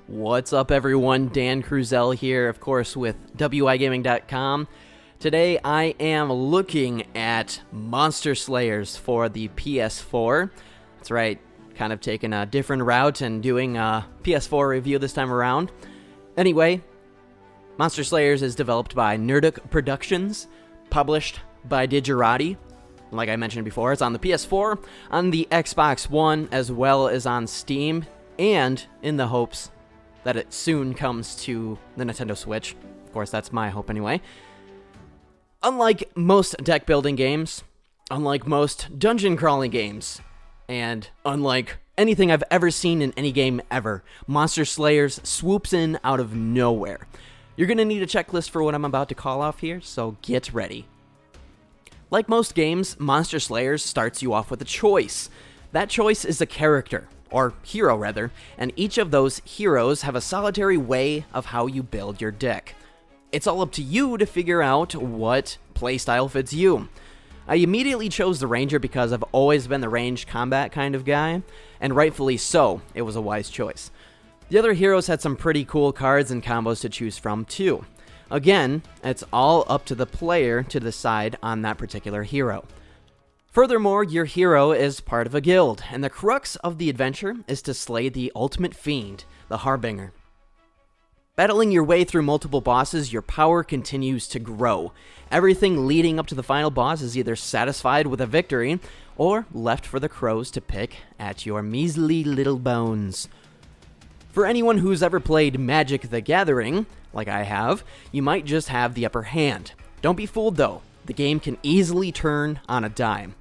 What's up, everyone? Dan Cruzel here, of course, with WIGaming.com. Today, I am looking at Monster Slayers for the PS4. That's right, kind of taking a different route and doing a PS4 review this time around. Anyway, Monster Slayers is developed by Nerdic Productions, published by Digerati. Like I mentioned before, it's on the PS4, on the Xbox One, as well as on Steam, and in the hopes that it soon comes to the Nintendo Switch. Of course, that's my hope anyway. Unlike most deck building games, unlike most dungeon crawling games, and unlike anything I've ever seen in any game ever, Monster Slayers swoops in out of nowhere. You're going to need a checklist for what I'm about to call off here, so get ready. Like most games, Monster Slayers starts you off with a choice. That choice is a character, or hero rather, and each of those heroes have a solitary way of how you build your deck. It's all up to you to figure out what playstyle fits you. I immediately chose the Ranger because I've always been the ranged combat kind of guy, and rightfully so, it was a wise choice. The other heroes had some pretty cool cards and combos to choose from too. Again, it's all up to the player to decide on that particular hero. Furthermore, your hero is part of a guild, and the crux of the adventure is to slay the ultimate fiend, the Harbinger. Battling your way through multiple bosses, your power continues to grow. Everything leading up to the final boss is either satisfied with a victory, or left for the crows to pick at your measly little bones. For anyone who's ever played Magic the Gathering, like I have, you might just have the upper hand. Don't be fooled though, the game can easily turn on a dime.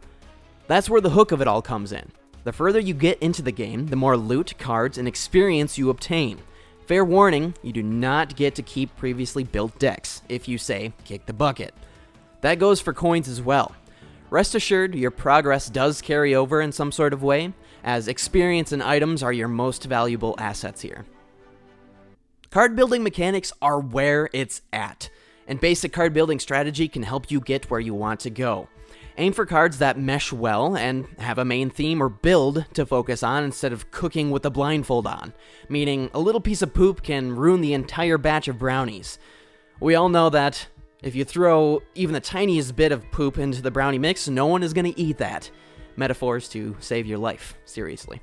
That's where the hook of it all comes in. The further you get into the game, the more loot, cards, and experience you obtain. Fair warning, you do not get to keep previously built decks if you say, kick the bucket. That goes for coins as well. Rest assured, your progress does carry over in some sort of way, as experience and items are your most valuable assets here. Card building mechanics are where it's at, and basic card building strategy can help you get where you want to go. Aim for cards that mesh well and have a main theme or build to focus on instead of cooking with a blindfold on, meaning a little piece of poop can ruin the entire batch of brownies. We all know that if you throw even the tiniest bit of poop into the brownie mix, no one is going to eat that. Metaphors to save your life, seriously.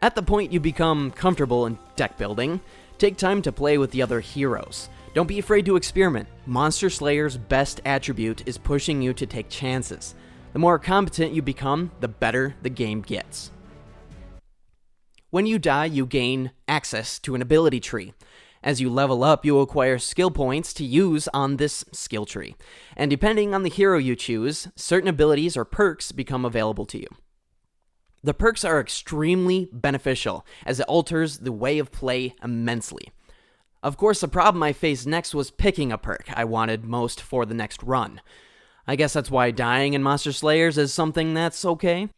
At the point you become comfortable in deck building, take time to play with the other heroes. Don't be afraid to experiment. Monster Slayer's best attribute is pushing you to take chances. The more competent you become, the better the game gets. When you die, you gain access to an ability tree. As you level up, you acquire skill points to use on this skill tree. And depending on the hero you choose, certain abilities or perks become available to you. The perks are extremely beneficial, as it alters the way of play immensely. Of course, the problem I faced next was picking a perk I wanted most for the next run. I guess that's why dying in Monster Slayers is something that's okay.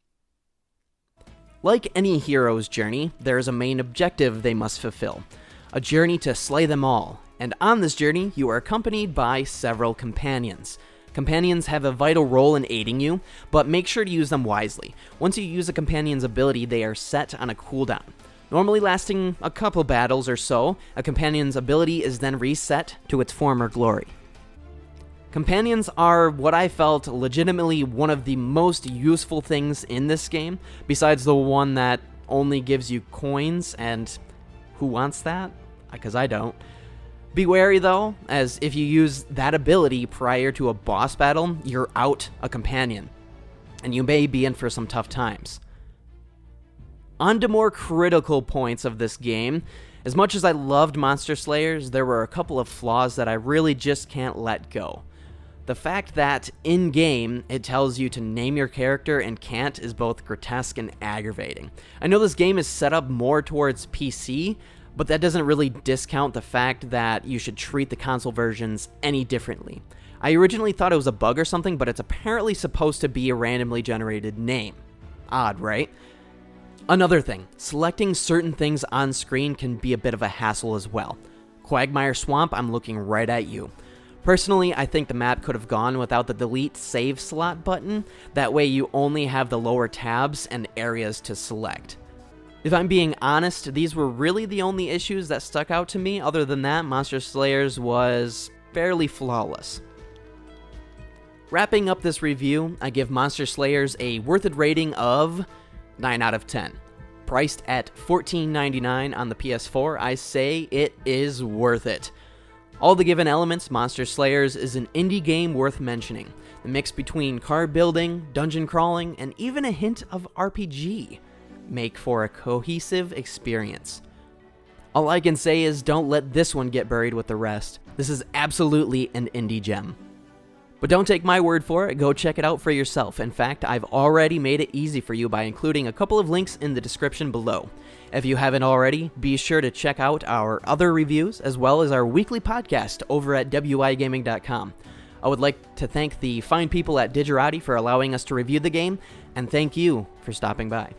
Like any hero's journey, there is a main objective they must fulfill. A journey to slay them all, and on this journey, you are accompanied by several companions. Companions have a vital role in aiding you, but make sure to use them wisely. Once you use a companion's ability, they are set on a cooldown. Normally lasting a couple battles or so, a companion's ability is then reset to its former glory. Companions are what I felt legitimately one of the most useful things in this game, besides the one that only gives you coins, and who wants that? Because I don't. Be wary though, as if you use that ability prior to a boss battle, you're out a companion, and you may be in for some tough times. On to more critical points of this game. As much as I loved Monster Slayers, there were a couple of flaws that I really just can't let go. The fact that in-game it tells you to name your character and can't is both grotesque and aggravating. I know this game is set up more towards PC, but that doesn't really discount the fact that you should treat the console versions any differently. I originally thought it was a bug or something, but it's apparently supposed to be a randomly generated name. Odd, right? Another thing, selecting certain things on screen can be a bit of a hassle as well. Quagmire Swamp, I'm looking right at you. Personally, I think the map could have gone without the delete save slot button. That way you only have the lower tabs and areas to select. If I'm being honest, these were really the only issues that stuck out to me. Other than that, Monster Slayers was fairly flawless. Wrapping up this review, I give Monster Slayers a worth it rating of 9 out of 10. Priced at $14.99 on the PS4, I say it is worth it. All the given elements, Monster Slayers is an indie game worth mentioning. The mix between card building, dungeon crawling, and even a hint of RPG make for a cohesive experience. All I can say is don't let this one get buried with the rest. This is absolutely an indie gem. But don't take my word for it, go check it out for yourself. In fact, I've already made it easy for you by including a couple of links in the description below. If you haven't already, be sure to check out our other reviews as well as our weekly podcast over at wigaming.com. I would like to thank the fine people at Digerati for allowing us to review the game, and thank you for stopping by.